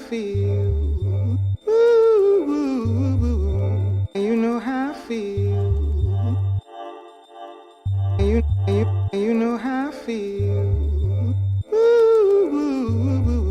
feel. Ooh, ooh, ooh. And you know how I feel. And you know how I feel. Ooh, ooh, ooh.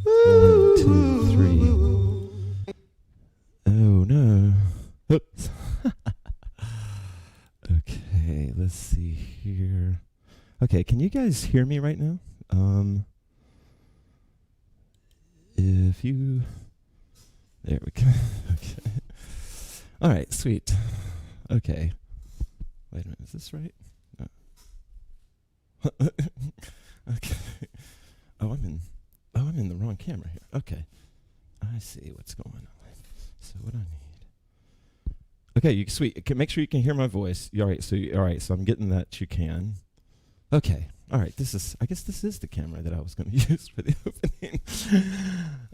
One, two, three. Oh no. Oops. Okay, let's see here. Okay, can you guys hear me right now? If you... There we go. Okay. All right, sweet. Okay. Wait a minute, is this right? No. Okay. Oh, I'm in the wrong camera here. Okay. I see what's going on. So what I need. Okay, sweet. Make sure you can hear my voice. All right, so I'm getting that you can. Okay. All right. I guess this is the camera that I was going to use for the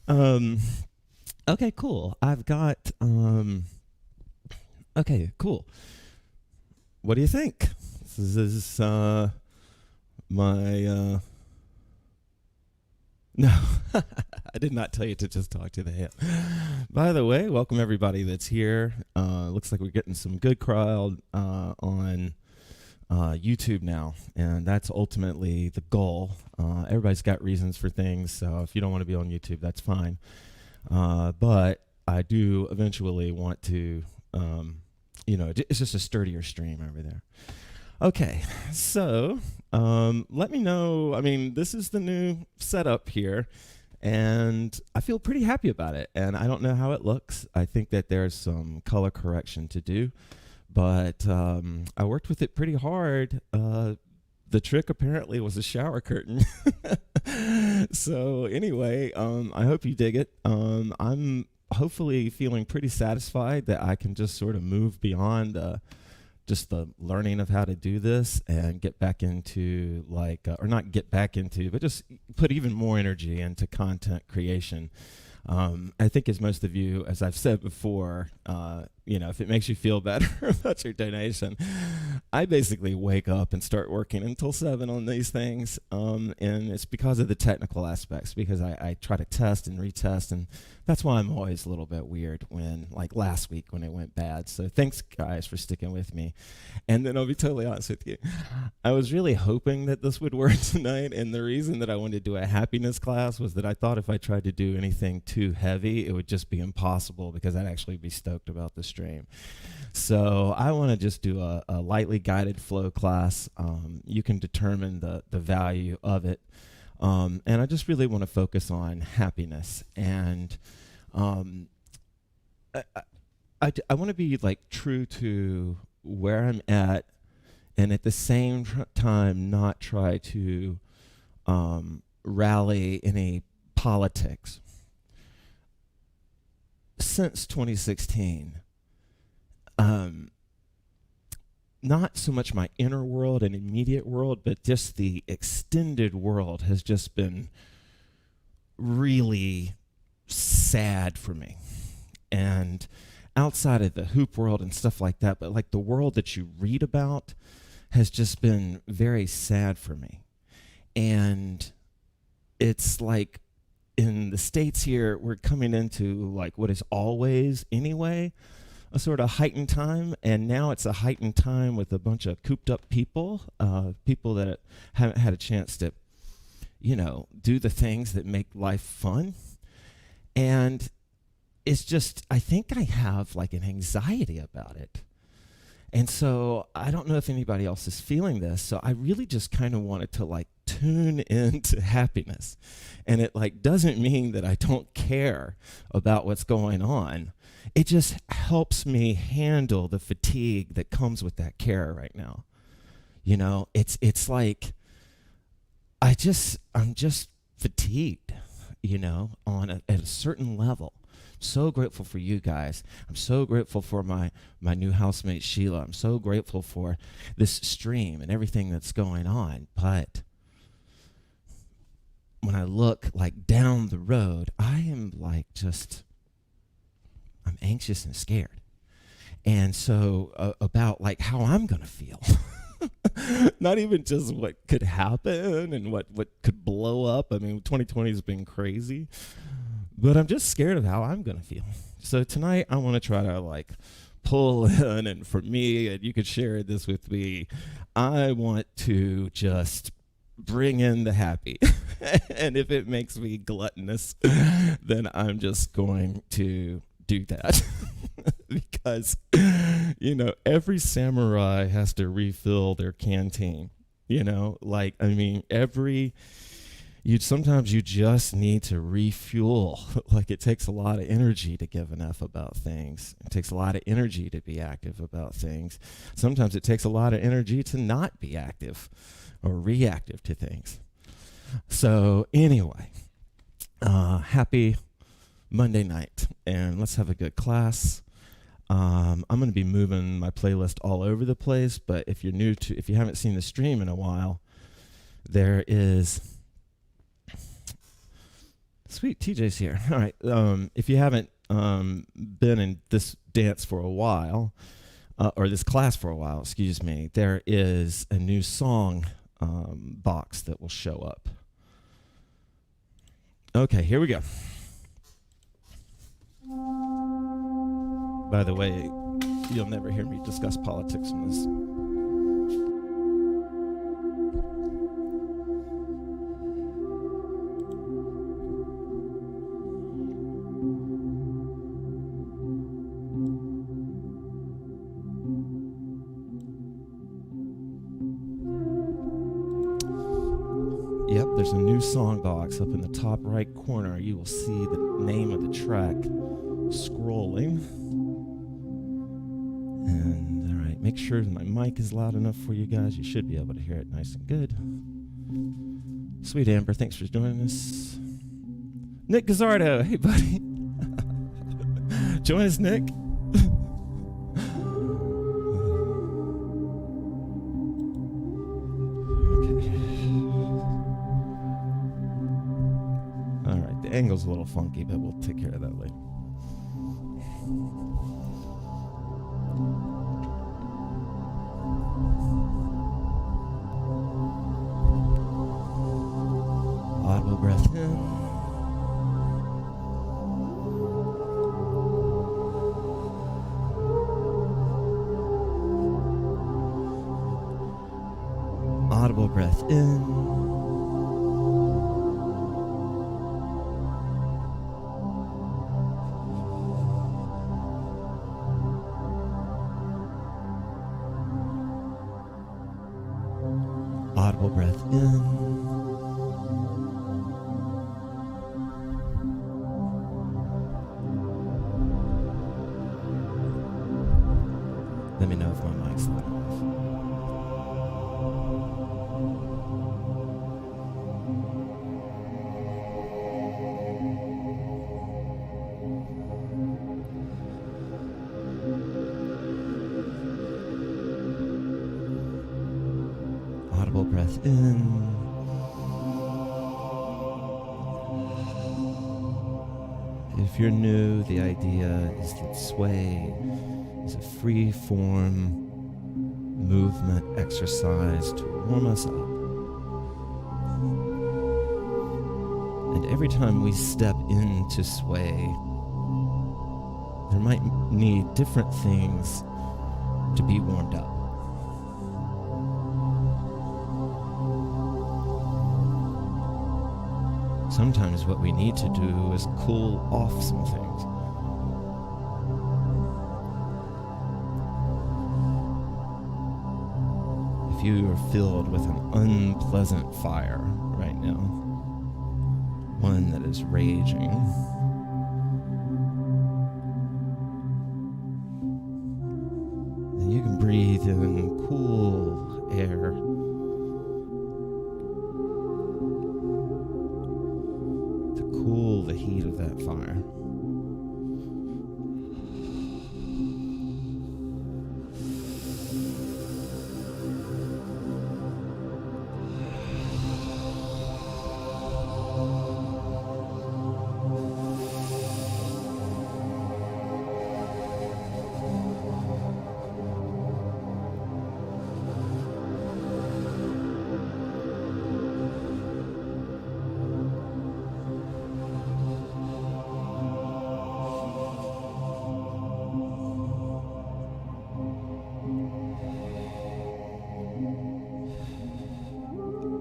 opening. Okay, cool. I've got okay, cool. What do you think? This is my no, I did not tell you to just talk to the ham. By the way, welcome everybody that's here. Looks like we're getting some good crowd on YouTube now, and that's ultimately the goal. Everybody's got reasons for things, so if you don't want to be on YouTube, that's fine. But I do eventually want to, it's just a sturdier stream over there. Okay, so let me know. I mean, this is the new setup here, and I feel pretty happy about it. And I don't know how it looks. I think that there's some color correction to do, but I worked with it pretty hard. The trick apparently was a shower curtain. So anyway, I hope you dig it. I'm hopefully feeling pretty satisfied that I can just sort of move beyond just the learning of how to do this and get back into or not get back into, but just put even more energy into content creation. I think as most of you, as I've said before, if it makes you feel better about your donation, I basically wake up and start working until 7 on these things. And it's because of the technical aspects, because I try to test and retest, and that's why I'm always a little bit weird when, like last week when it went bad. So thanks, guys, for sticking with me. And then I'll be totally honest with you. I was really hoping that this would work tonight, and the reason that I wanted to do a happiness class was that I thought if I tried to do anything too heavy, it would just be impossible because I'd actually be stoked about the stream. So I want to just do a lightly guided flow class. You can determine the value of it. And I just really want to focus on happiness. And I want to be like true to where I'm at, and at the same time not try to rally any politics. Since 2016, not so much my inner world and immediate world, but just the extended world has just been really sad for me. And outside of the hoop world and stuff like that, but like the world that you read about has just been very sad for me. And it's like in the States here, we're coming into like what is always anyway a sort of heightened time, and now it's a heightened time with a bunch of cooped up people, people that haven't had a chance to, do the things that make life fun. And it's just, I think I have like an anxiety about it. And so I don't know if anybody else is feeling this. So I really just kind of wanted to like tune into happiness. And it like doesn't mean that I don't care about what's going on. It just helps me handle the fatigue that comes with that care right now. It's like I'm just fatigued, at a certain level. So grateful for you guys. I'm so grateful for my new housemate Sheila. I'm so grateful for this stream and everything that's going on. But when I look like down the road, I am like I'm anxious and scared. And so about like how I'm going to feel. Not even just what could happen and what could blow up. I mean, 2020 has been crazy. But I'm just scared of how I'm going to feel. So tonight I want to try to like pull in, and for me, and you could share this with me, I want to just bring in the happy. And if it makes me gluttonous, then I'm just going to do that. Because, every samurai has to refill their canteen, sometimes you just need to refuel. Like it takes a lot of energy to give an F about things. It takes a lot of energy to be active about things. Sometimes it takes a lot of energy to not be active or reactive to things. So anyway, happy Monday night, and let's have a good class. I'm going to be moving my playlist all over the place, but if you haven't seen the stream in a while, there is... Sweet, TJ's here. All right. If you haven't been in this dance for a while, or this class for a while, excuse me, there is a new song box that will show up. Okay, here we go. By the way, you'll never hear me discuss politics in this. Yep, there's a new song box up in the top right corner. You will see the name of the track scrolling. And all right, make sure my mic is loud enough for you guys. You should be able to hear it nice and good. Sweet Amber, thanks for joining us. Nick Gazzardo, hey buddy. Join us, Nick. angle's a little funky, but we'll take care of that later. Audible breath in. Audible breath in. Audible breath in. Let me know if my mic's not off. Audible breath in. If you're new, the idea is that sway is a free form movement exercise to warm us up. And every time we step into sway, there might need different things to be warmed up. Sometimes what we need to do is cool off some things. If you are filled with an unpleasant fire right now, one that is raging, then you can breathe in cool air to cool the heat of that fire.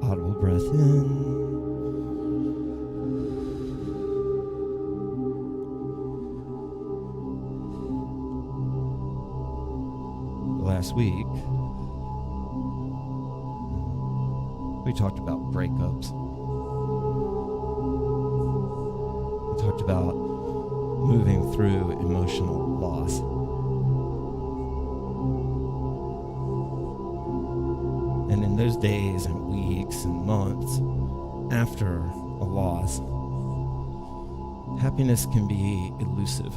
Audible breath in. Last week, we talked about breakups. We talked about moving through emotional loss. And in those days and weeks and months after a loss, happiness can be elusive.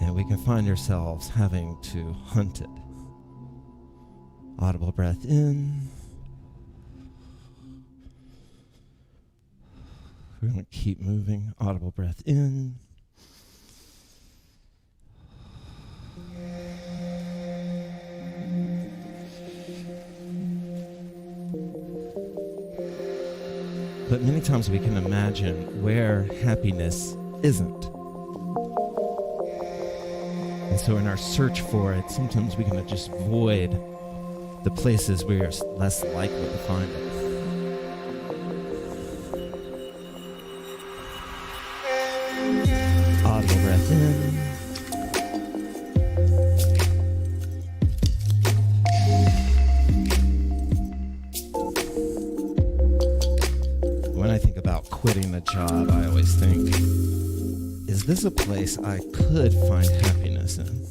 And we can find ourselves having to hunt it. Audible breath in. We're going to keep moving. Audible breath in. But many times we can imagine where happiness isn't. And so in our search for it, sometimes we can just avoid the places where it's less likely to find it. Audible breath in. When I think about quitting a job, I always think, is this a place I could find happiness in?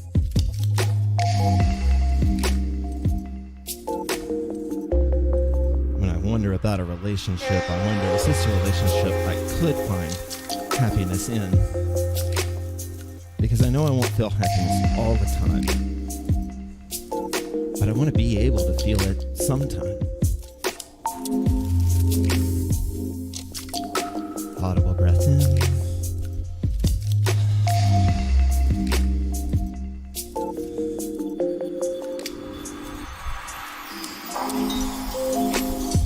When I wonder about a relationship, I wonder, is this a relationship I could find happiness in? Because I know I won't feel happiness all the time, but I want to be able to feel it sometime. breath in.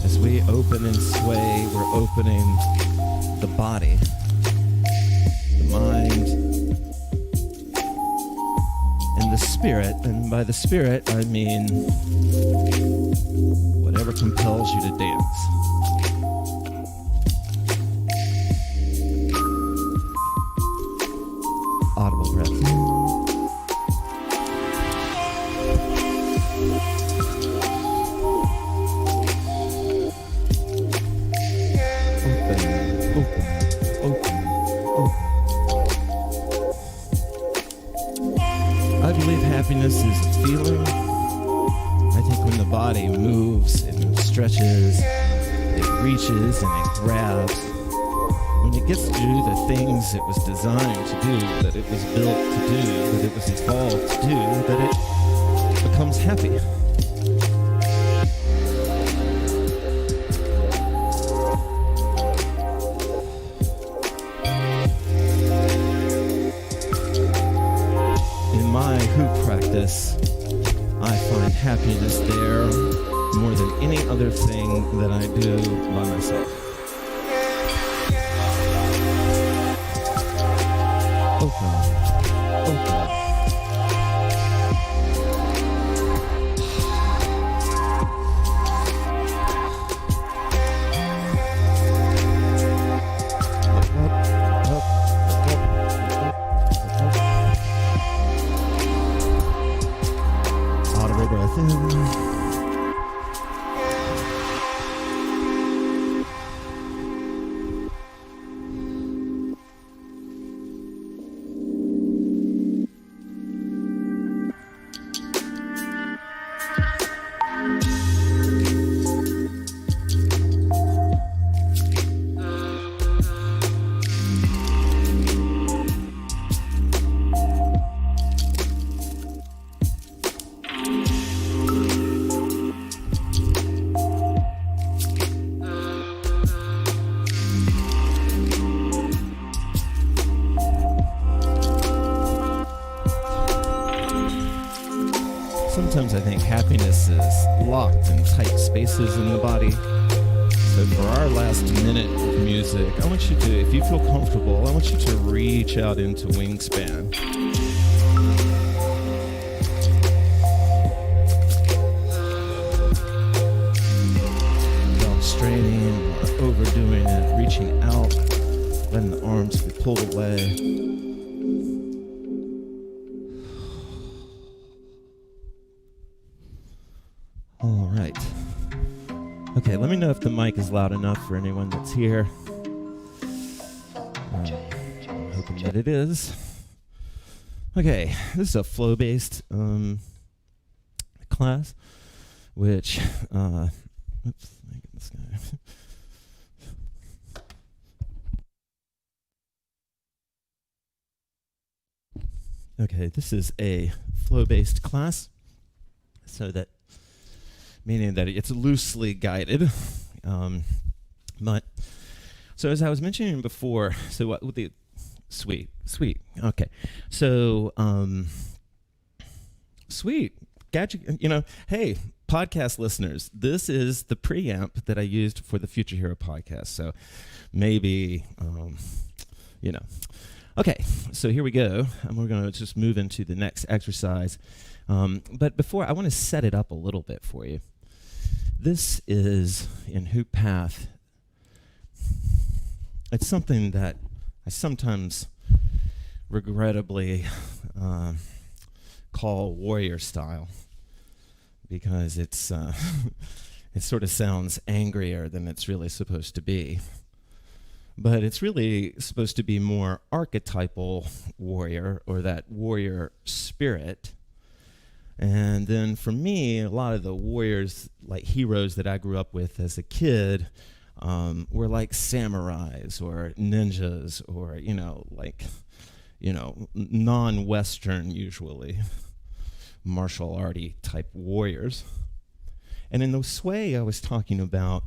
As we open and sway, we're opening the body, the mind, and the spirit. And by the spirit, I mean whatever compels you to dance. Audible breath in. I believe happiness is a feeling. I think when the body moves, it stretches, it reaches, and it grabs. When it gets to do the things it was designed to do, that it was built to do, that it was evolved to do, that it becomes happy. In my hoop practice, I find happiness there more than any other thing that I do by myself. Open. Audible breath in. Sometimes I think happiness is locked in tight spaces in the body. So for our last minute of music, I want you to, if you feel comfortable, I want you to reach out into wingspan. Without straining or overdoing it, reaching out, letting the arms be pulled away. All right. Okay, let me know if the mic is loud enough for anyone that's here. I'm hoping that it is. Okay, this is a flow-based class, which, oops, let me get this guy. Okay, this is a flow-based class, so that meaning that it's loosely guided. But so as I was mentioning before, so what with the sweet. Okay, so sweet. Gadget, hey, podcast listeners, this is the preamp that I used for the Future Hero podcast. So maybe, Okay, so here we go. And we're going to just move into the next exercise. But before, I want to set it up a little bit for you. This is in HoopPath. It's something that I sometimes regrettably call warrior style because it's it sort of sounds angrier than it's really supposed to be. But it's really supposed to be more archetypal warrior, or that warrior spirit. And then for me, a lot of the warriors, like heroes that I grew up with as a kid, were like samurais or ninjas or, non-Western usually, martial arty type warriors. And in the way I was talking about,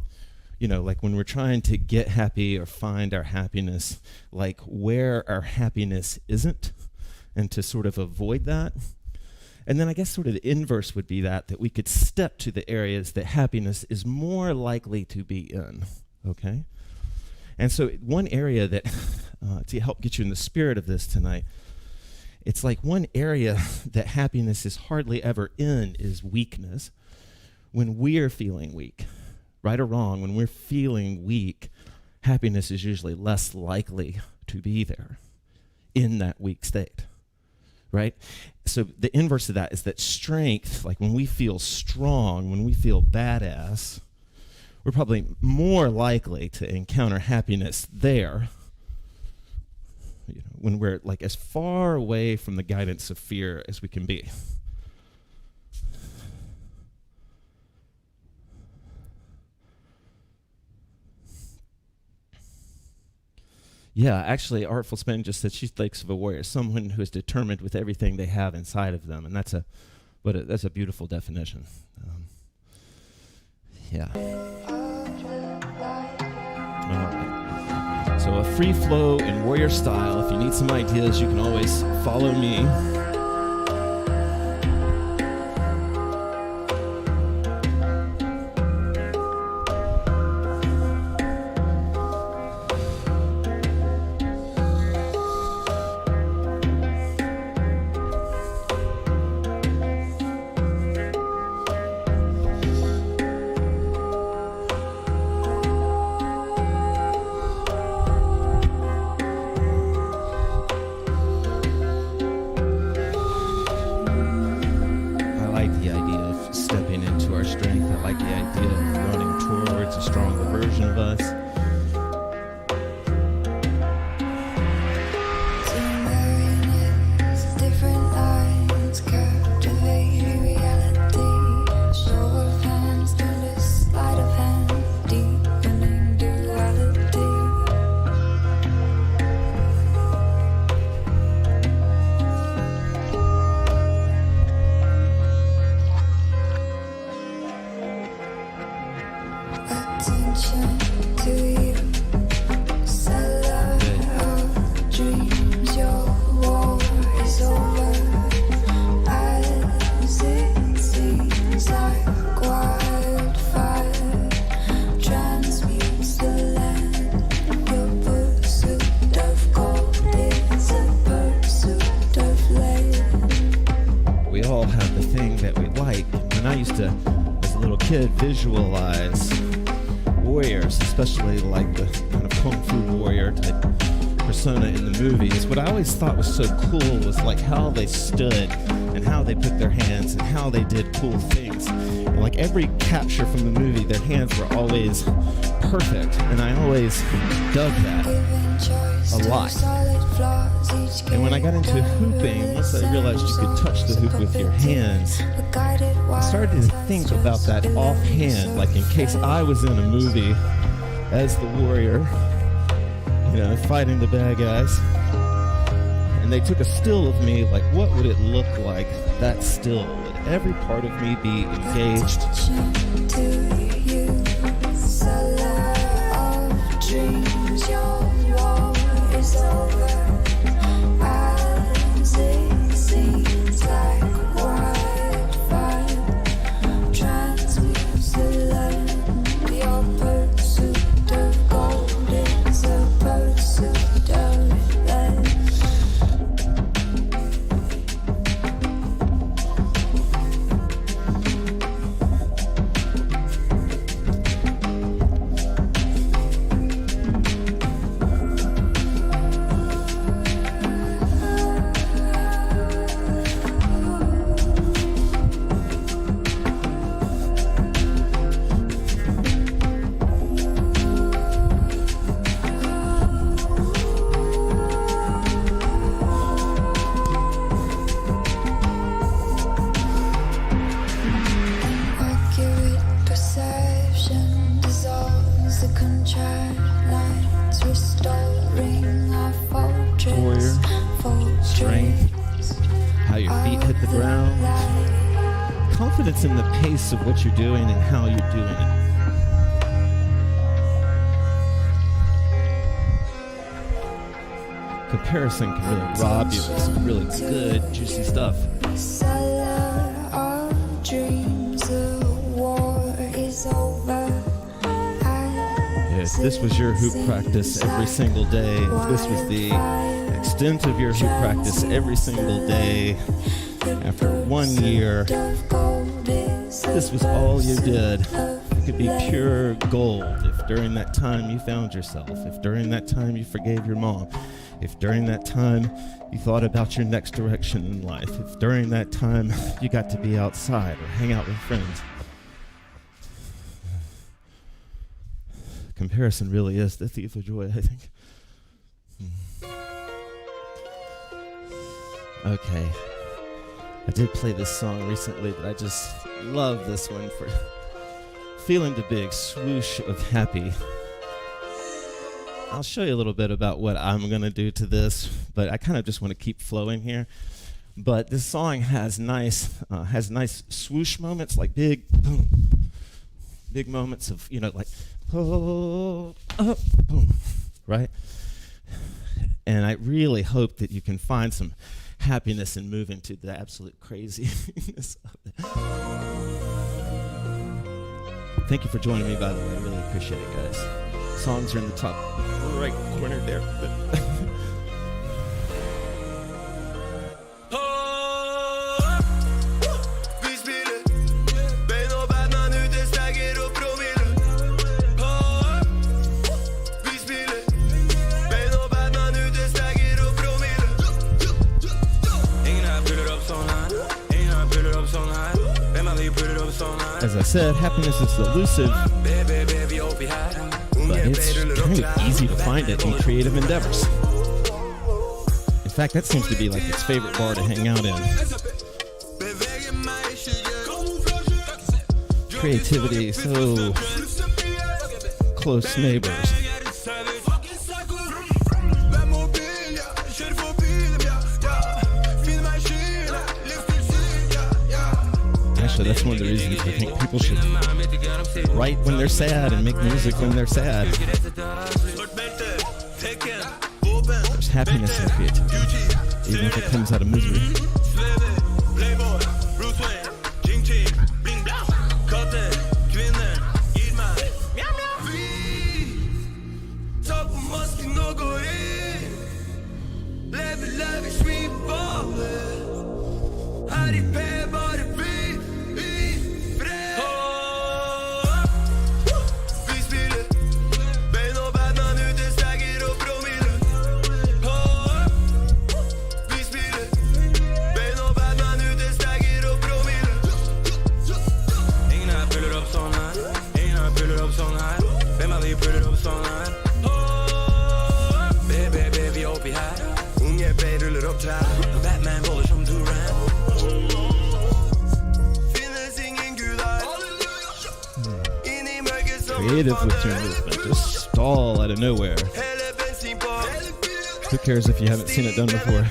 Like when we're trying to get happy or find our happiness, like where our happiness isn't, and to sort of avoid that. And then I guess sort of the inverse would be that we could step to the areas that happiness is more likely to be in, okay? And so one area that, to help get you in the spirit of this tonight, it's like one area that happiness is hardly ever in is weakness. When we're feeling weak, right or wrong, when we're feeling weak, happiness is usually less likely to be there in that weak state. Right? So the inverse of that is that strength, like when we feel strong, when we feel badass, we're probably more likely to encounter happiness there, when we're like as far away from the guidance of fear as we can be. Yeah, actually, Artful Spin just said she thinks of a warrior, someone who is determined with everything they have inside of them, and that's a beautiful definition. Yeah. All right. So a free flow in warrior style. If you need some ideas, you can always follow me. Visualize warriors, especially like the kind of kung fu warrior type persona in the movies. What I always thought was so cool was like how they stood and how they put their hands and how they did cool things. And like every capture from the movie, their hands were always perfect, and I always dug that a lot. And when I got into hooping, once I realized you could touch the hoop with your hands, I started to think about that offhand, like in case I was in a movie as the warrior, fighting the bad guys, and they took a still of me, like what would it look like, that still? Would every part of me be engaged? Confidence in the pace of what you're doing and how you're doing it. Comparison can really rob you of some really good, juicy stuff. Seller of dreams, the war is over. If this was your hoop practice every single day, if this was the extent of your hoop practice every single day, after 1 year, this was all you did, it could be pure gold. If during that time you found yourself, if during that time you forgave your mom, if during that time you thought about your next direction in life, if during that time you got to be outside or hang out with friends. Comparison really is the thief of joy, I think. Okay. I did play this song recently, but I just love this one for feeling the big swoosh of happy. I'll show you a little bit about what I'm going to do to this, but I kind of just want to keep flowing here. But this song has nice swoosh moments, like big moments of, like, oh, boom, right? And I really hope that you can find some happiness in moving to the absolute craziness of it. Thank you for joining me, by the way. I really appreciate it, guys. Songs are in the top right corner there. As I said, happiness is elusive, but it's kind of easy to find it in creative endeavors. In fact, that seems to be like its favorite bar to hang out in. Creativity, so close neighbors. Actually, that's one of the reasons I think people should write when they're sad and make music when they're sad. There's happiness in creativity, even if it comes out of misery. Creative with your movement, just stall out of nowhere. Who cares if you haven't seen it done before?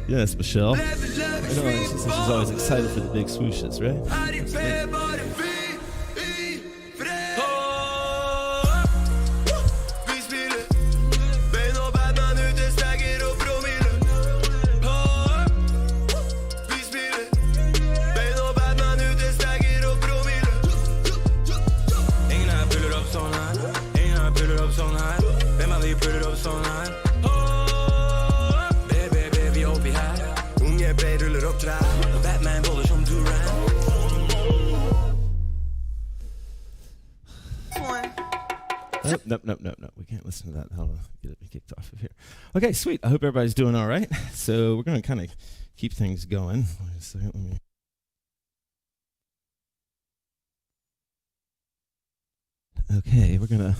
Yes, Michelle. I know, she's always excited for the big swooshes, right? No. We can't listen to that. I'll get it kicked off of here. Okay, sweet. I hope everybody's doing all right. So we're going to kind of keep things going. Wait a second. Let me. Okay, we're going to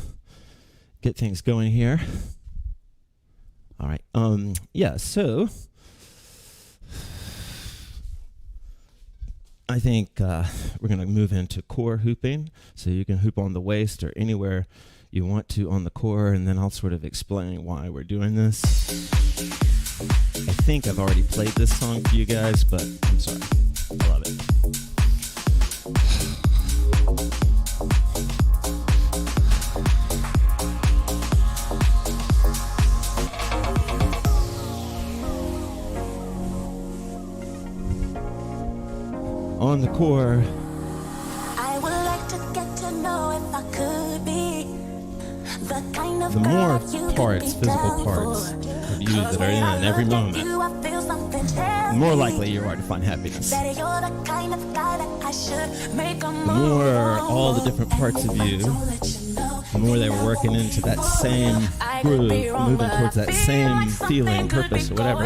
get things going here. All right. Yeah, so I think we're going to move into core hooping. So you can hoop on the waist or anywhere you want to on the core, and then I'll sort of explain why we're doing this. I think I've already played this song for you guys, but I'm sorry. I love it. On the core, I would like to get to know if I could be the kind of the more girl you parts, could be physical down parts for. of you that are in every moment, the more likely you are to find happiness. The more all the different parts of you, the more they were working into that same groove, moving towards that same feeling, purpose, or whatever,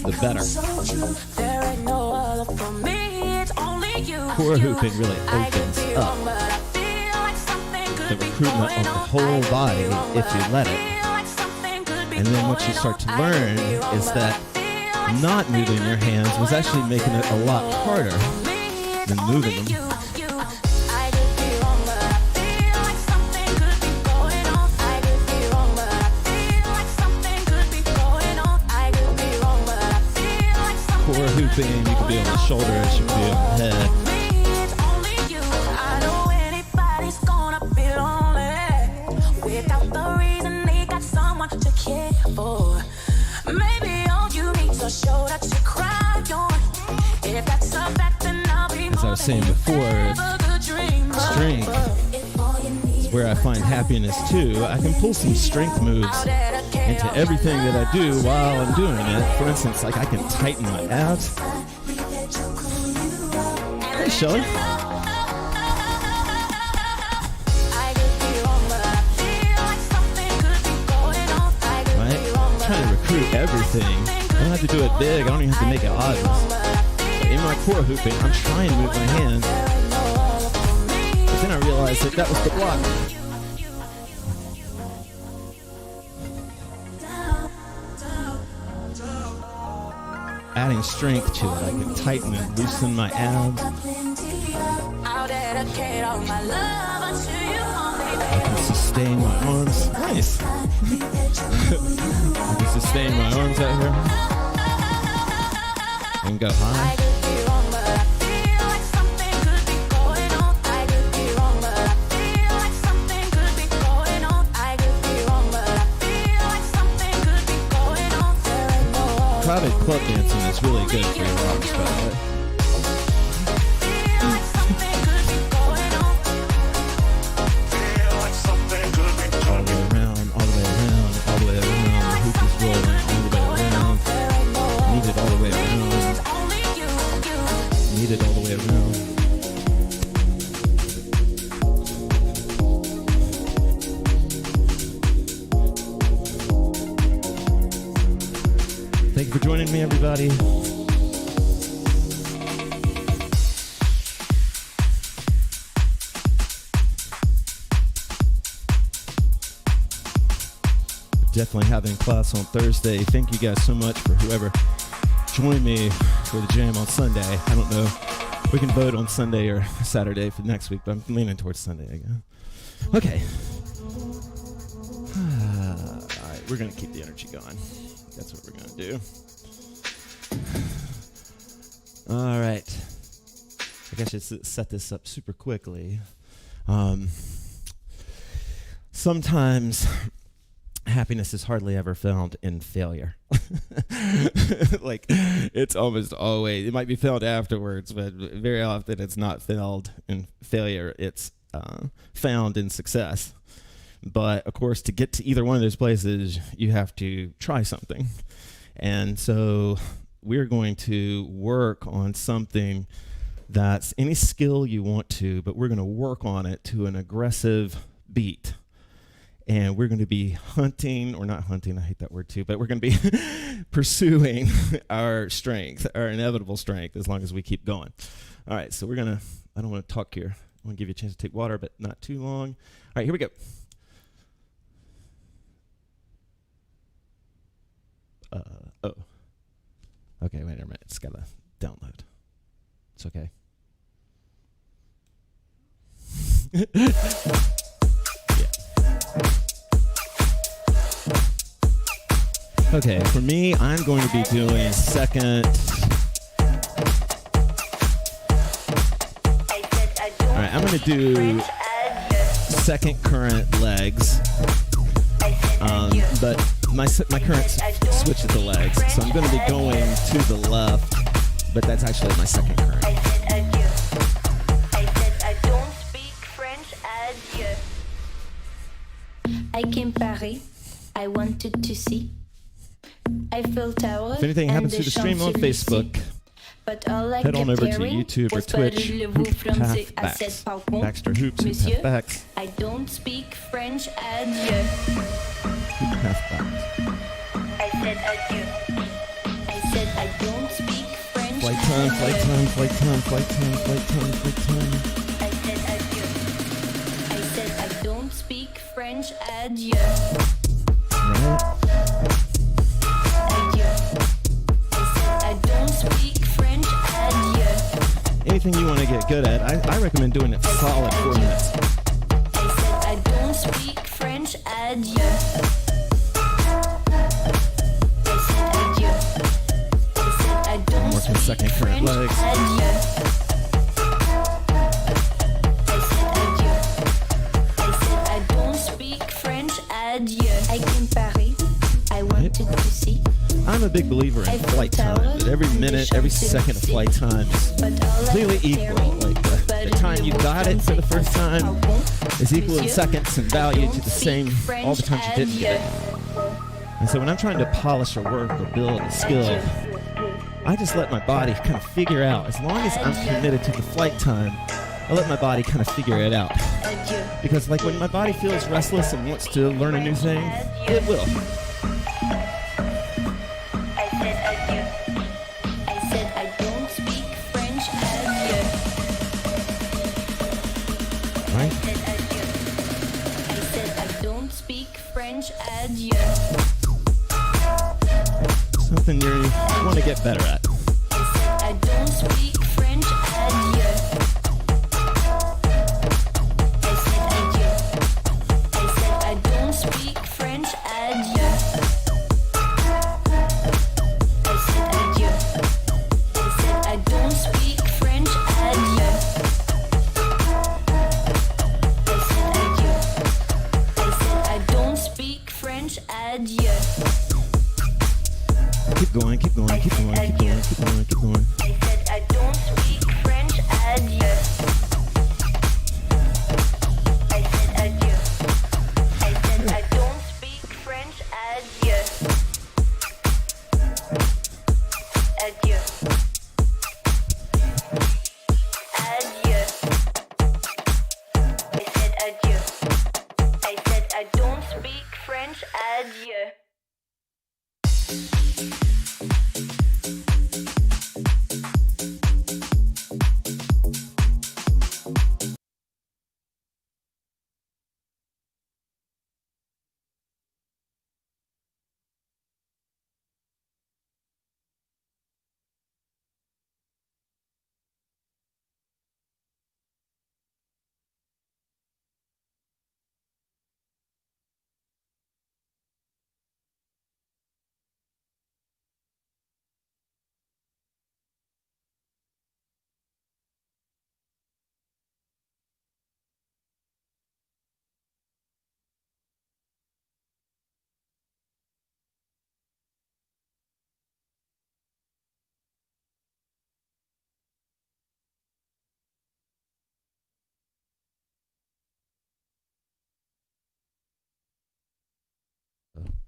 the better. Core hooping really opens up the recruitment of the whole body if you let it. And then what you start to learn is that not moving your hands was actually making it a lot harder than moving them. Core hooping, you could be on the shoulders, you could be on the head. As I was saying before, strength is where I find happiness too. I can pull some strength moves into everything that I do while I'm doing it. For instance, like I can tighten my abs. Hey, Shelly. Right? I'm trying to recruit everything. I don't have to do it big. I don't even have to make it obvious. But in my core hooping, I'm trying to move my hands. But then I realized that was the block. Adding strength to it, I can tighten and loosen my abs. I can sustain my arms. Nice. I can sustain my arms out here. And go high. Crowded club dancing is really good for your arms, by the way. All the way around, all the way around, all the way around. The hoop is rolling all the way around. Need it all the way around. Need it all the way around. Thank you for joining me, everybody. Definitely having class on Thursday. Thank you guys so much for whoever joined me for the jam on Sunday. I don't know. We can vote on Sunday or Saturday for next week, but I'm leaning towards Sunday again. Okay. All right, we're going to keep the energy going. That's what we're going to do. All right. I guess I should set this up super quickly. Sometimes happiness is hardly ever found in failure. Like, it's almost always, it might be found afterwards, but very often it's not found in failure. It's found in success. But, of course, to get to either one of those places, you have to try something. And so we're going to work on something that's any skill you want to, but we're going to work on it to an aggressive beat. And we're going to be hunting, or not hunting, I hate that word too, but we're going to be pursuing our strength, our inevitable strength, as long as we keep going. All right, so we're going to, I don't want to talk your I want to give you a chance to take water, but not too long. All right, here we go. Oh. Okay, wait a minute. It's got to download. It's okay. Okay, for me, I'm going to be doing second. All right, I'm going to do second current legs, but my current switches the legs, so I'm going to be going to the left, but that's actually my second current. I said I don't speak French. Adieu. I came Paris. I wanted to see Eiffel Tower. If anything happens to the stream on Facebook, head on over to YouTube or Twitch, HoopPathBax, Baxter Hoops, HoopPathBax. I don't speak French. Adieu. HoopPathBax. I said adieu. I said I don't speak French. Flight time, flight time, flight time, flight time, flight time, flight time. I said adieu. I said I don't speak French. Adieu. Right. Adieu. I said I don't speak French. Adieu. Anything you want to get good at, I recommend doing it solid 4 minutes. I said I don't speak French. Adieu. I said adieu. I said I don't Working speak second current French. legs. Adieu. I said adieu. I said I don't speak French. Adieu. I came Paris. I wanted to see. I'm a big believer in flight time. That every minute, every second of flight time is completely equal. Like the time you got it for the first time is equal in seconds and value to the same all the times you didn't get it. And so when I'm trying to polish or work or build a skill, I just let my body kind of figure out. As long as I'm committed to the flight time, I let my body kind of figure it out. Because like when my body feels restless and wants to learn a new thing, it will. I said adieu. I said I don't speak French. Adieu. Right? I said adieu. I said I don't speak French. Adieu. Something you want to get better at. I said I don't speak French. Adieu. I said adieu. I said I don't speak French. Adieu. I said adieu. I said I don't speak French. Adieu. I said adieu. I said I don't speak French. Adieu. Keep going, keep going, keep going, keep going, keep going, keep going. I said I don't speak French. Adieu. I said adieu. I said I don't speak French. Adieu. Adieu. Adieu. I said adieu. I said I don't speak French. Adieu.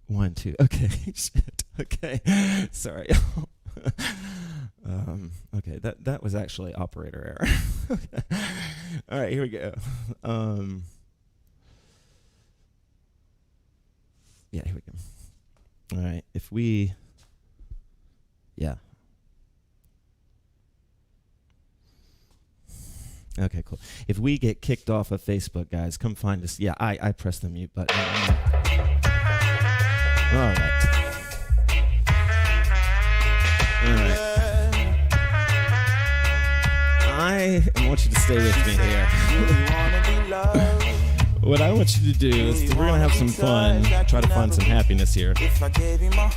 One, two. Okay. Shit. Okay. Sorry. Okay. That was actually operator error. Okay. All right. Here we go. Yeah. Here we go. All right. If we. Yeah. Okay, cool. If we get kicked off of Facebook, guys, come find us. Yeah, I pressed the mute button. All right. All right. I want you to stay with me here. What I want you to do is we're going to have some fun, try to find some happiness here.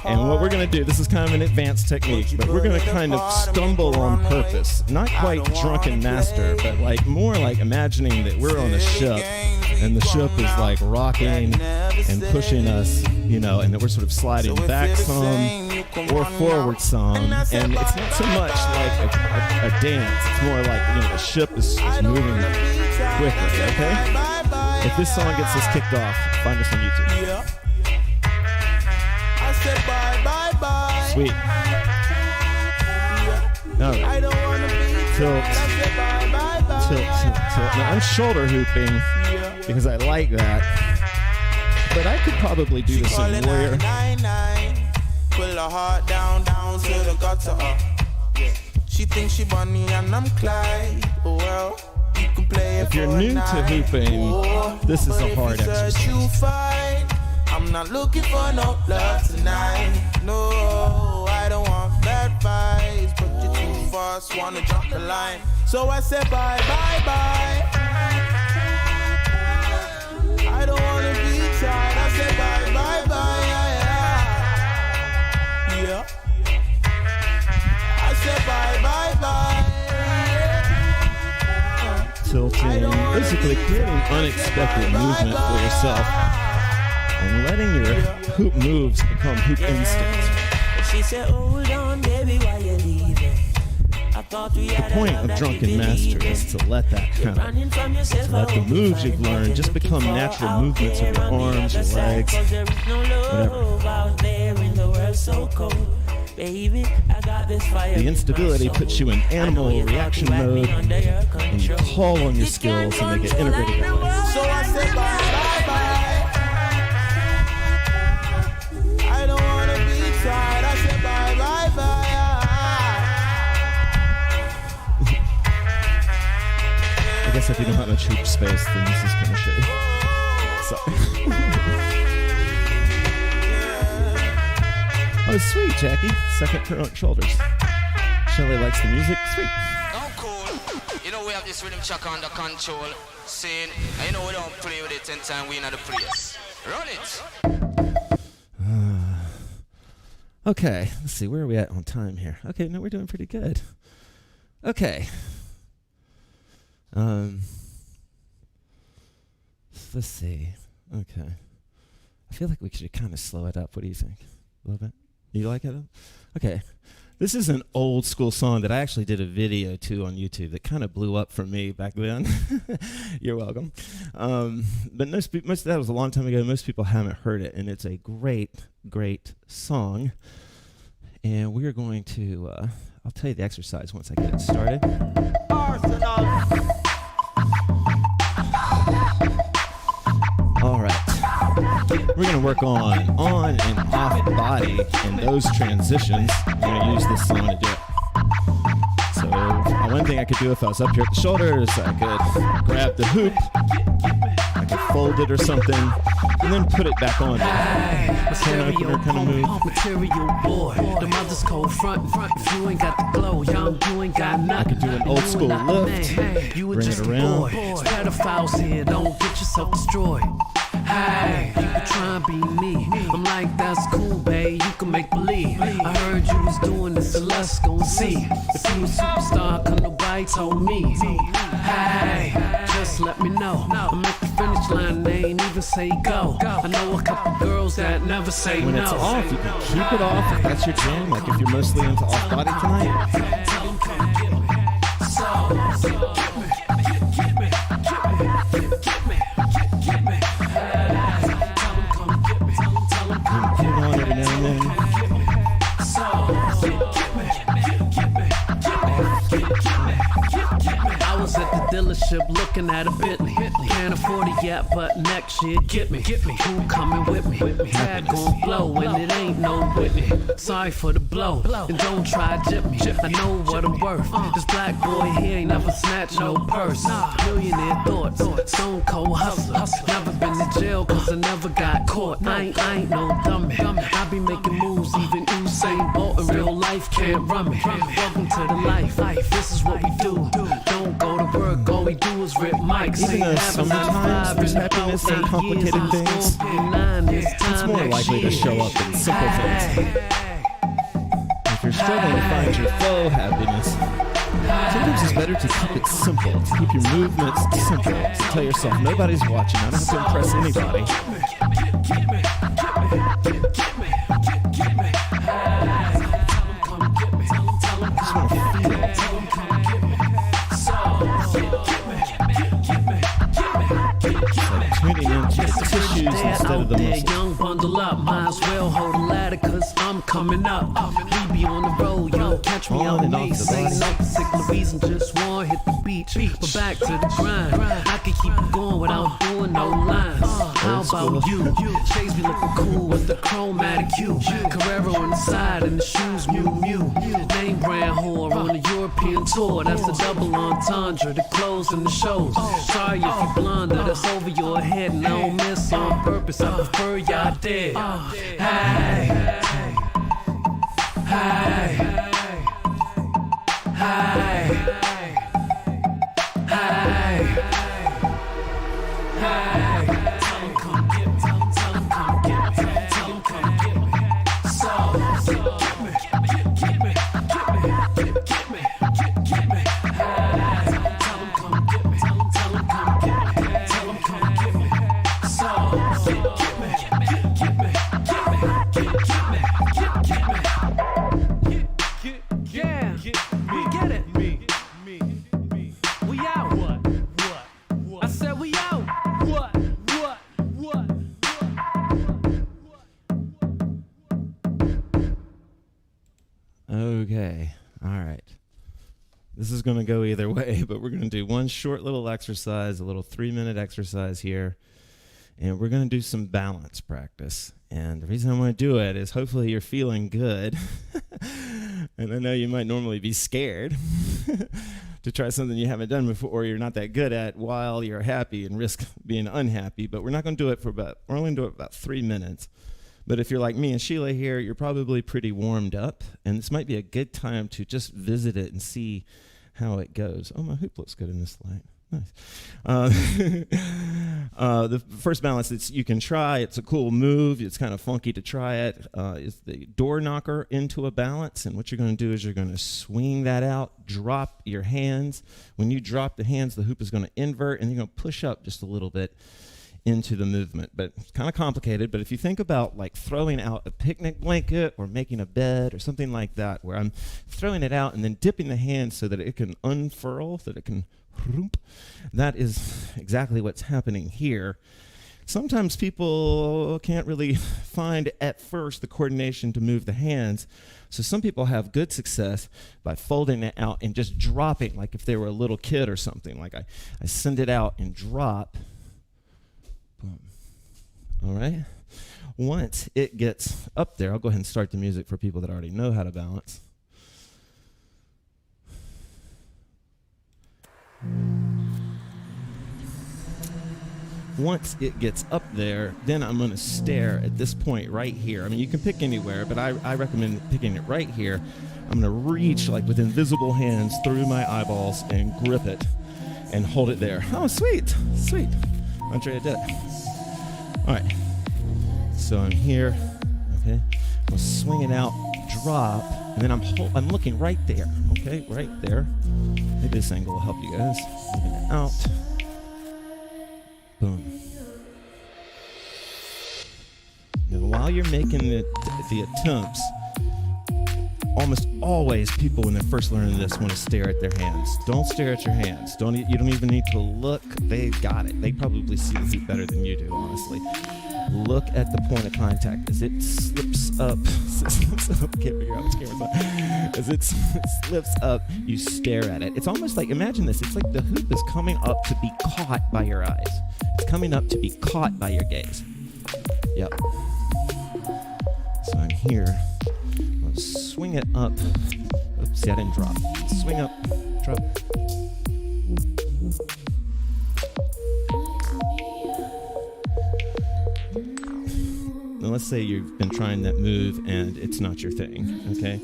And what we're going to do, this is kind of an advanced technique, but we're going to kind of stumble on purpose. Not quite drunken master, but like more like imagining that we're on a ship and the ship is like rocking and pushing us, you know, and that we're sort of sliding back some or forward some. And it's not so much like a dance. It's more like, you know, the ship is moving quickly, okay? If this song gets us kicked off, find us on YouTube. Yeah. I said bye, bye, bye. Sweet. Yeah. All right. I don't want to be Tilt. I said bye, bye, bye. Tilt. Now, I'm shoulder hooping because I like that. But I could probably do this in Warrior. 999. Pull her heart down to the gutter. She thinks she Bonnie and I'm Clyde. Oh, well. If you're new to hooping, this is a hard exercise. I'm not looking for no love tonight. No, I don't want bad vibes, but you're too fast, wanna jump the line. So I said bye, bye, bye. I don't wanna be tired. I said bye, bye, bye. Yeah. I said bye, bye, bye. Tilting, basically creating unexpected movement for yourself and letting your hoop moves become hoop instincts. She said, hold on, baby, why you leaving? I thought we had the point of Drunken Master is to let that kind of, to let the moves you've learned just become natural movements of your arms, your legs, whatever. Baby, I got this fire. The instability puts you in animal reaction mode, and you call on your skills, and they get integrated that way. So I said bye, bye, bye. I don't wanna be tired. I said bye, bye, bye. I guess if you don't have much hoop space, then this is kind of shitty. Sorry. Oh, sweet, Jackie. Second turn on shoulders. Shelley likes the music. Sweet. Oh, cool. You know we have this rhythm chuck under control. Scene. And you know we don't play with it 10 times we in the place. Run it. Okay. Let's see. Where are we at on time here? Okay. No, we're doing pretty good. Okay. Let's see. Okay. I feel like we should kind of slow it up. What do you think? A little bit? You like it? Okay. This is an old school song that I actually did a video to on YouTube that kind of blew up for me back then. You're welcome. But most that was a long time ago. Most people haven't heard it, and it's a great, great song. And we're going to, I'll tell you the exercise once I get it started. Arsenal. All right. We're going to work on and off body and those transitions. I'm going to use this song to do it. So one thing I could do if I was up here at the shoulders, I could grab the hoop, I could fold it or something, and then put it back on. Material kind of move. Material boy. The mother's cold front. If you ain't got the glow, young, you ain't got nothing. I could do an old school lift, bring it around. It's pedophiles here, don't get yourself destroyed. Hey, you can try and be me. I'm like, that's cool, babe. You can make believe. I heard you was doing this, so let's go and see. If you a superstar, cause nobody told me. Hey, just let me know. I'm at the finish line, they ain't even say go. I know a couple girls that never say no. When it's off, you can keep it off if that's your jam. Like if you're mostly into off body tonight. Tell them come get me. So get me. Put it on every now and then. I was at the dealership dealership looking at a Bentley. Can't afford it yet, but next year get me. Who coming with me? Tag gon' blow and it ain't no Whitney. Sorry for the blow, and don't try jip me. I know what I'm worth. This black boy here ain't never snatched no purse. Millionaire thoughts, stone cold hustler. Never been to jail cause I never got caught. I ain't no dummy. I be making moves, even Usain Bolt in real life can't run me. Welcome to the life, this is what we do. Don't go to work, all we do is rip mics. Even though sometimes there's happiness in complicated things, it's more likely to show up in simple things. If you're struggling to find your flow happiness, sometimes it's better to keep it simple, to keep your movements simple, to tell yourself nobody's watching, I don't have to impress anybody. Tuning into the tissues instead of the muscles. Young, bundle up, might as well hold a ladder cause I'm coming up. We be on the road, you don't catch me out in Mace. Ain't no particular reason, just wanna hit the beach. But back to the grind, I can keep it going without doing no lines. How about you? Shades be looking cool with the chromatic hue. Carrera on the side and the shoes Mew Mew. Name brand whore on the European tour. That's the double entendre, the clothes and the shows. Sorry if you blunder, that's over your head. And I don't miss on purpose, I prefer y'all dead. Hey, hey, hey, hey, hey, hey. Tell 'em come get me, tell 'em come get me, tell 'em come get me. So get me, get me, get me, get me, get me. Hey, tell 'em come get me, tell 'em come get me, tell 'em come get me. So get me, get me, get me, get me, get me. Yeah, we get it. We out. What? I said we out. What? Okay, all right. This is going to go either way, but we're going to do one short little exercise, a little 3-minute exercise here, and we're going to do some balance practice. And the reason I want to do it is hopefully you're feeling good. And I know you might normally be scared to try something you haven't done before or you're not that good at while you're happy and risk being unhappy. But we're not going to do it we're only going to do it about 3 minutes. But if you're like me and Sheila here, you're probably pretty warmed up. And this might be a good time to just visit it and see how it goes. Oh, my hoop looks good in this light. Nice. The first balance that you can try, it's a cool move. It's kind of funky to try it. Is the door knocker into a balance. And what you're going to do is you're going to swing that out, drop your hands. When you drop the hands, the hoop is going to invert, and you're going to push up just a little bit into the movement. But it's kind of complicated. But if you think about like throwing out a picnic blanket or making a bed or something like that, where I'm throwing it out and then dipping the hands so that it can unfurl, that it can that is exactly what's happening here. Sometimes people can't really find at first the coordination to move the hands. So some people have good success by folding it out and just dropping, like if they were a little kid or something. Like I send it out and drop. Boom. All right. Once it gets up there, I'll go ahead and start the music for people that already know how to balance. Once it gets up there, then I'm going to stare at this point right here. I mean, you can pick anywhere, but I recommend picking it right here. I'm going to reach like with invisible hands through my eyeballs and grip it and hold it there. Oh, sweet, sweet. Andrea did it. All right. So I'm here. Okay. I'm swinging out, drop, and then I'm looking right there. Okay, right there. Maybe this angle will help you guys. Moving it out. Boom. Now, while you're making the attempts, almost always people when they're first learning this want to stare at their hands. Don't stare at your hands. You don't even need to look. They got it. They probably see the hoop better than you do, honestly. Look at the point of contact as it slips up, slips up, can't figure out which camera's on. As it slips up, you stare at it. It's almost like, imagine this, it's like the hoop is coming up to be caught by your eyes. It's coming up to be caught by your gaze. Yep. So I'm here. I'll swing it up. Oops, see, I didn't drop. Swing up, drop. Now let's say you've been trying that move and it's not your thing, okay?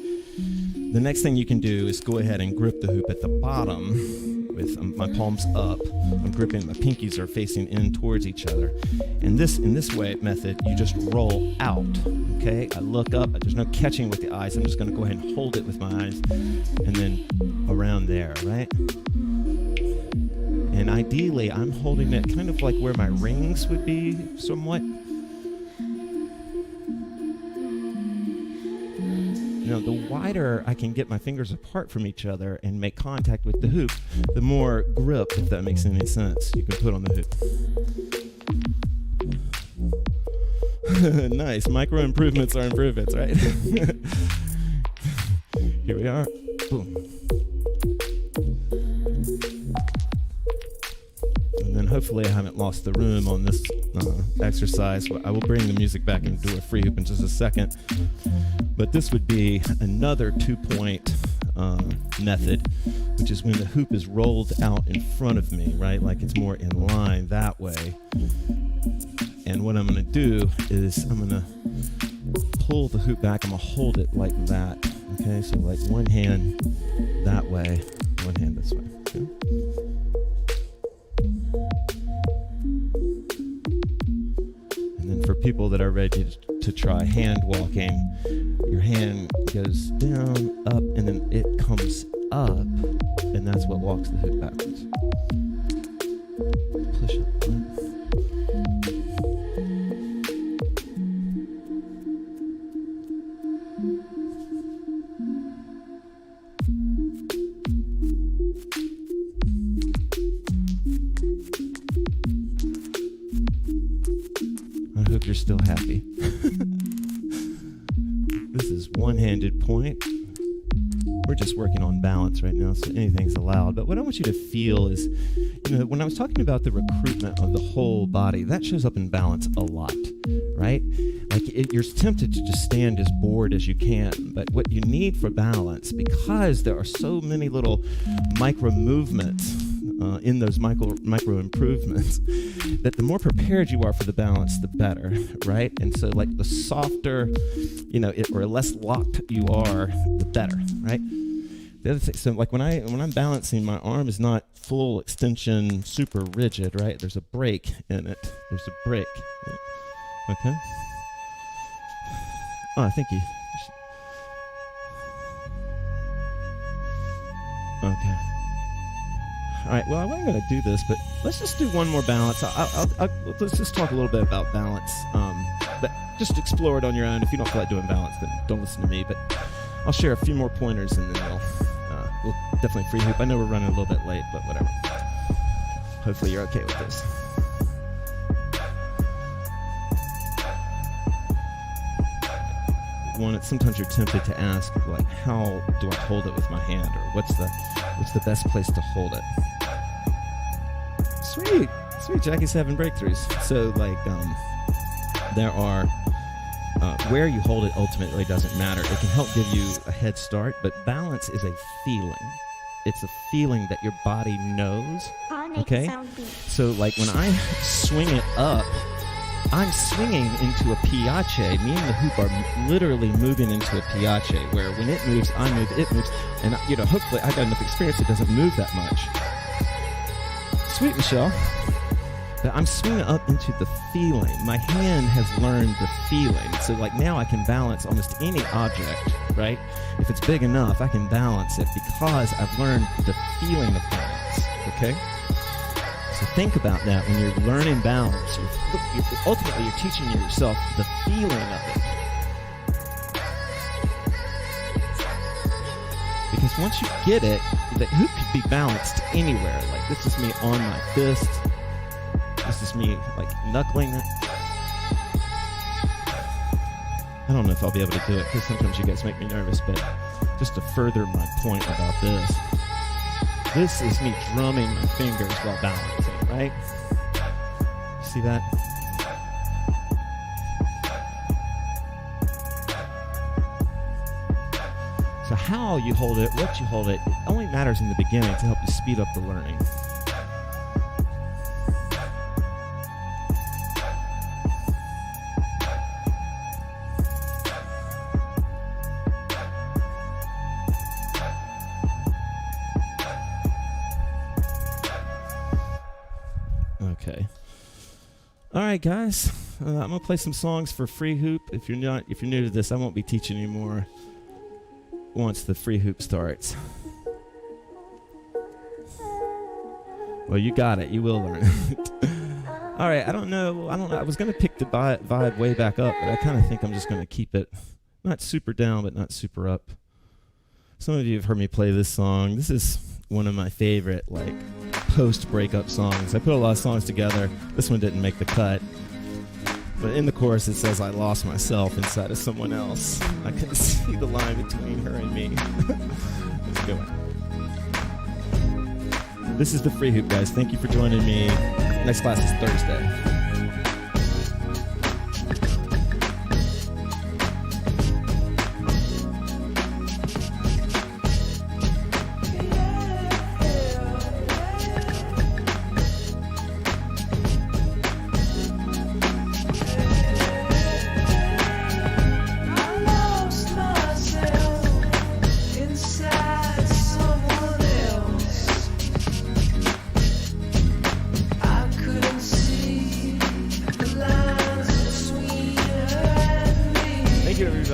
The next thing you can do is go ahead and grip the hoop at the bottom with my palms up. I'm gripping, my pinkies are facing in towards each other. And in this way method, you just roll out, okay? I look up, there's no catching with the eyes. I'm just gonna go ahead and hold it with my eyes and then around there, right? And ideally, I'm holding it kind of like where my rings would be somewhat. You know, the wider I can get my fingers apart from each other and make contact with the hoop, the more grip, if that makes any sense, you can put on the hoop. Nice. Micro improvements are improvements, right? Here we are. Boom. And then hopefully I haven't lost the room on this exercise. I will bring the music back and do a free hoop in just a second. But this would be another 2-point method, which is when the hoop is rolled out in front of me, right? Like it's more in line that way. And what I'm going to do is I'm going to pull the hoop back. I'm going to hold it like that. Okay, so like one hand that way, one hand this way. Okay? And then for people that are ready to try hand walking, your hand goes down, up, and then it comes up, and that's what walks the hoop backwards. Push up. I hope you're still happy. This is one-handed point. We're just working on balance right now, so anything's allowed. But what I want you to feel is, you know, when I was talking about the recruitment of the whole body, that shows up in balance a lot, right? Like you're tempted to just stand as bored as you can, but what you need for balance, because there are so many little micro movements in those micro improvements, that the more prepared you are for the balance, the better, right? And so like the softer, you know, or less locked you are, the better, right? The other thing, so like when I'm balancing, my arm is not full extension, super rigid, right? There's a break in it. There's a break in it. Okay? Oh, thank you. Okay. All right, well, I wasn't going to do this, but let's just do one more balance. Let's just talk a little bit about balance. But just explore it on your own. If you don't feel like doing balance, then don't listen to me. But I'll share a few more pointers, and then we'll definitely free hoop. I know we're running a little bit late, but whatever. Hopefully you're okay with this. Sometimes you're tempted to ask, like, how do I hold it with my hand, or what's the best place to hold it? Sweet, Jackie's having breakthroughs. So, like, there are where you hold it ultimately doesn't matter. It can help give you a head start, but balance is a feeling. It's a feeling that your body knows. Okay, so like when I swing it up, I'm swinging into a piace. Me and the hoop are literally moving into a piace, where when it moves, I move, it moves. And, you know, hopefully I got enough experience it doesn't move that much. Sweet, Michelle. But I'm swinging up into the feeling. My hand has learned the feeling. So, like, now I can balance almost any object, right? If it's big enough, I can balance it because I've learned the feeling of balance, okay? So think about that when you're learning balance. Ultimately, you're teaching yourself the feeling of it. Because once you get it, the hoop could be balanced anywhere. Like, this is me on my fist. This is me, like, knuckling it. I don't know if I'll be able to do it because sometimes you guys make me nervous, but just to further my point about this is me drumming my fingers while balancing, right? See that? So how you hold it, what you hold it only matters in the beginning to help you speed up the learning. Okay. All right, guys. I'm gonna play some songs for free hoop. If you're new to this, I won't be teaching anymore once the free hoop starts. Well, you got it. You will learn it. All right. I don't know. I was gonna pick the vibe way back up, but I kind of think I'm just gonna keep it not super down, but not super up. Some of you have heard me play this song. This is one of my favorite, like, post-breakup songs. I put a lot of songs together. This one didn't make the cut. But in the chorus, it says, I lost myself inside of someone else. I couldn't see the line between her and me. Let's go. This is the free hoop, guys. Thank you for joining me. Next class is Thursday.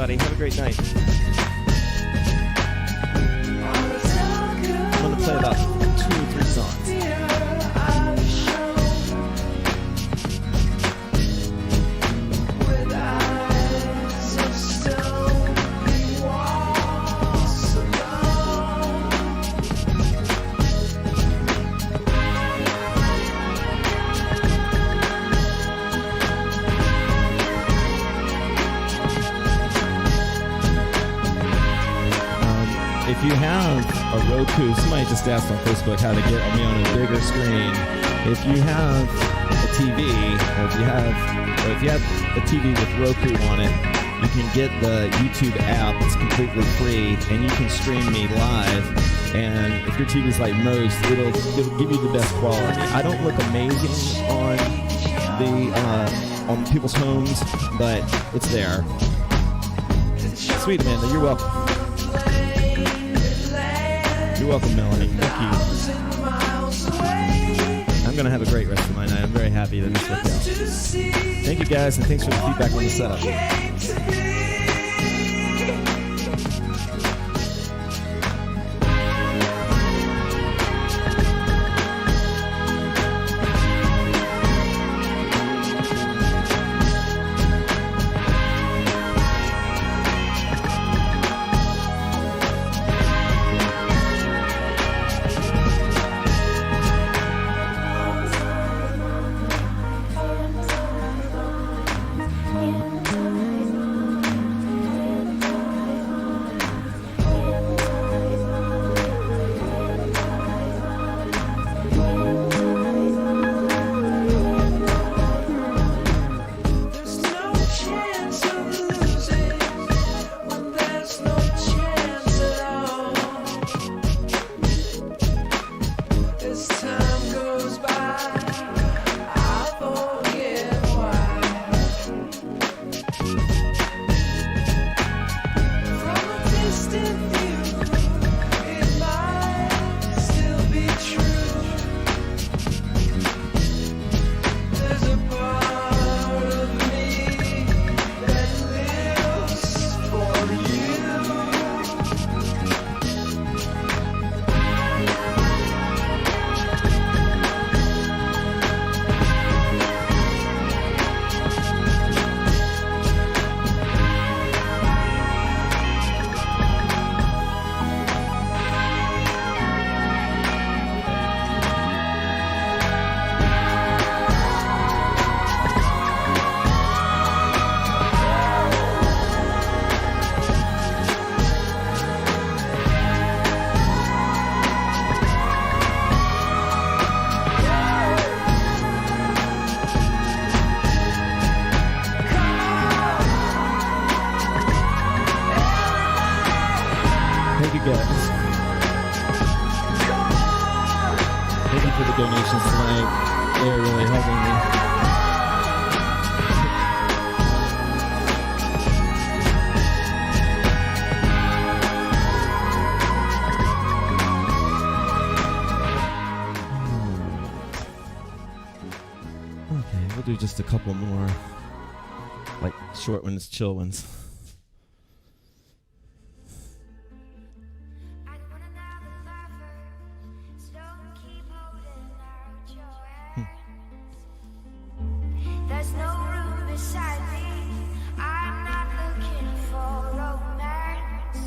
Have a great night. I'm going to play about 2 or 3 songs. If you have a Roku, somebody just asked on Facebook how to get me on a bigger screen. If you have a TV, or if you have a TV with Roku on it, you can get the YouTube app. It's completely free, and you can stream me live. And if your TV's like most, it'll give you the best quality. I don't look amazing on people's homes, but it's there. Sweet Amanda, you're welcome. You're welcome, Melanie. Thank you. I'm going to have a great rest of my night. I'm very happy that this worked out. Thank you, guys, and thanks for the feedback on the setup. Thank you guys. Thank you for the donations tonight. They're really helping me. Okay, we'll do just a couple more, like short ones, chill ones. There's no room beside me. I'm not looking for romance.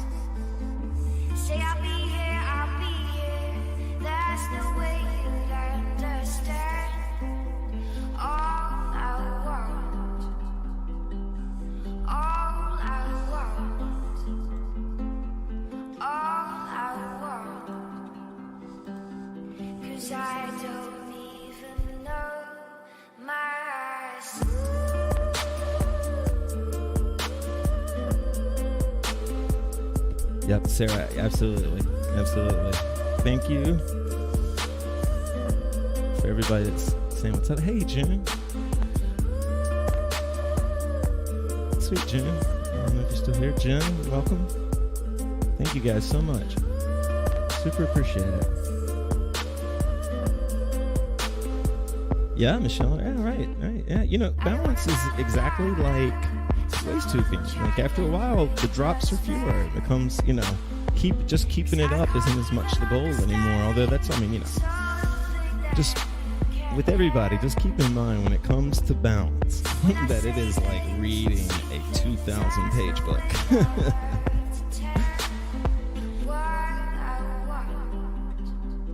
Say I'll be here, I'll be here. There's no way you'd understand. All I want, all I want, all I want. 'Cause I don't even know myself. Yep, Sarah, absolutely. Absolutely. Thank you for everybody that's saying what's up. Hey, June. Sweet June. I don't know if you're still here. Jen, welcome. Thank you guys so much. Super appreciate it. Yeah, Michelle. Yeah, right. Yeah, you know, balance is exactly like waist tubing. Like after a while, the drops are fewer. It becomes, you know, keeping it up isn't as much the goal anymore. Although that's, I mean, you know, just with everybody, just keep in mind when it comes to balance that it is like reading a 2,000-page book.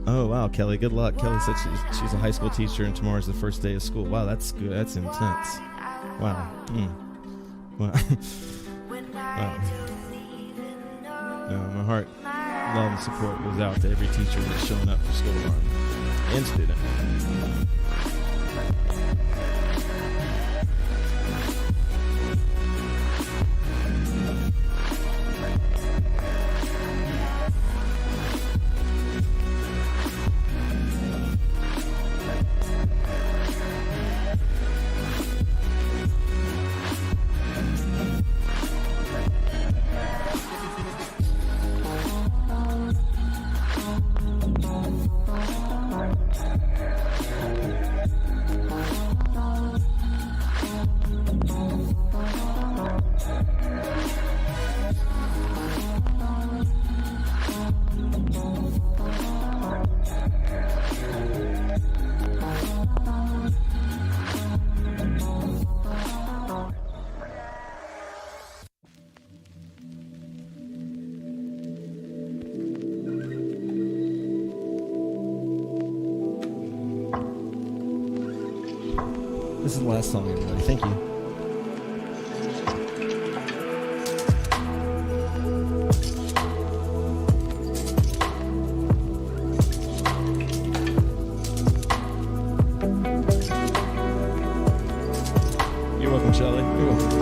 Oh, wow, Kelly, good luck. Kelly said she's a high school teacher and tomorrow's the first day of school. Wow, that's good. That's intense. Wow. Wow. Wow. No, my heart, love, and support goes out to every teacher that's showing up for school tomorrow and student. This is the last song, everybody. Thank you. You're welcome, Shelley. You're welcome.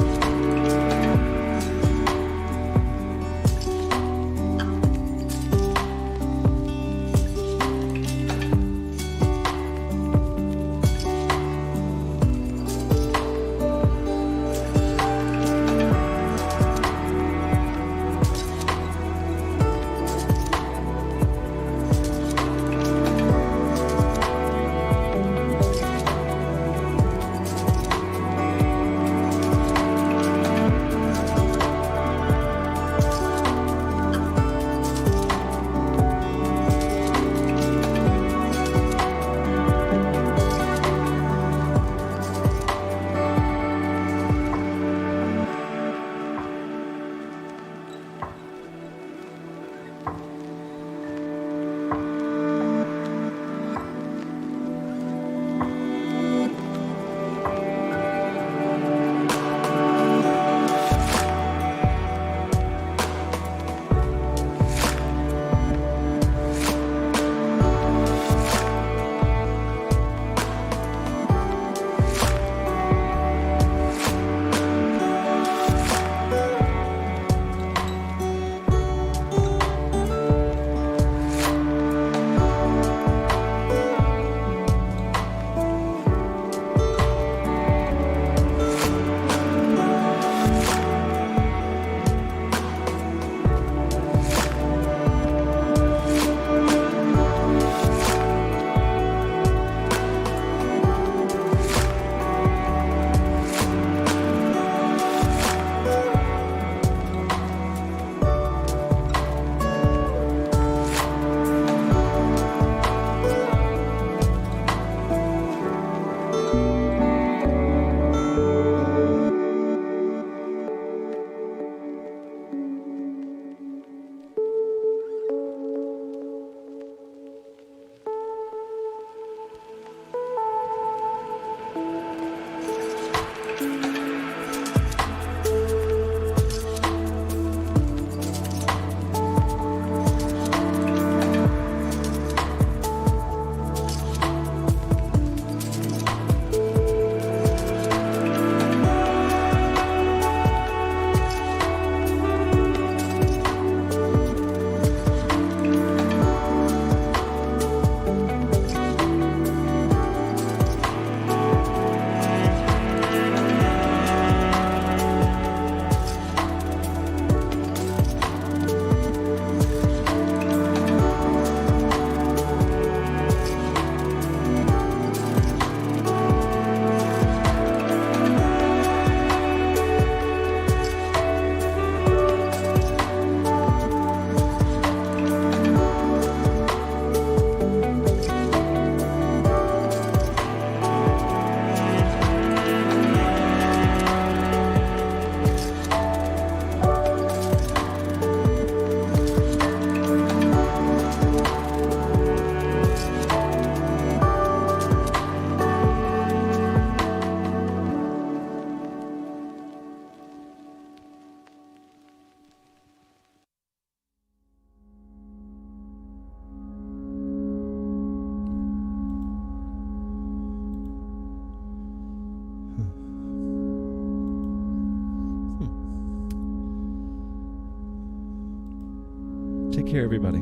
Take care, everybody.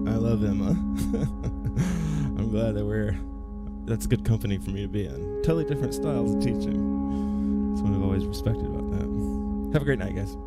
I love Emma. I'm glad that that's good company for me to be in. Totally different styles of teaching. That's what I've always respected about that. Have a great night, guys.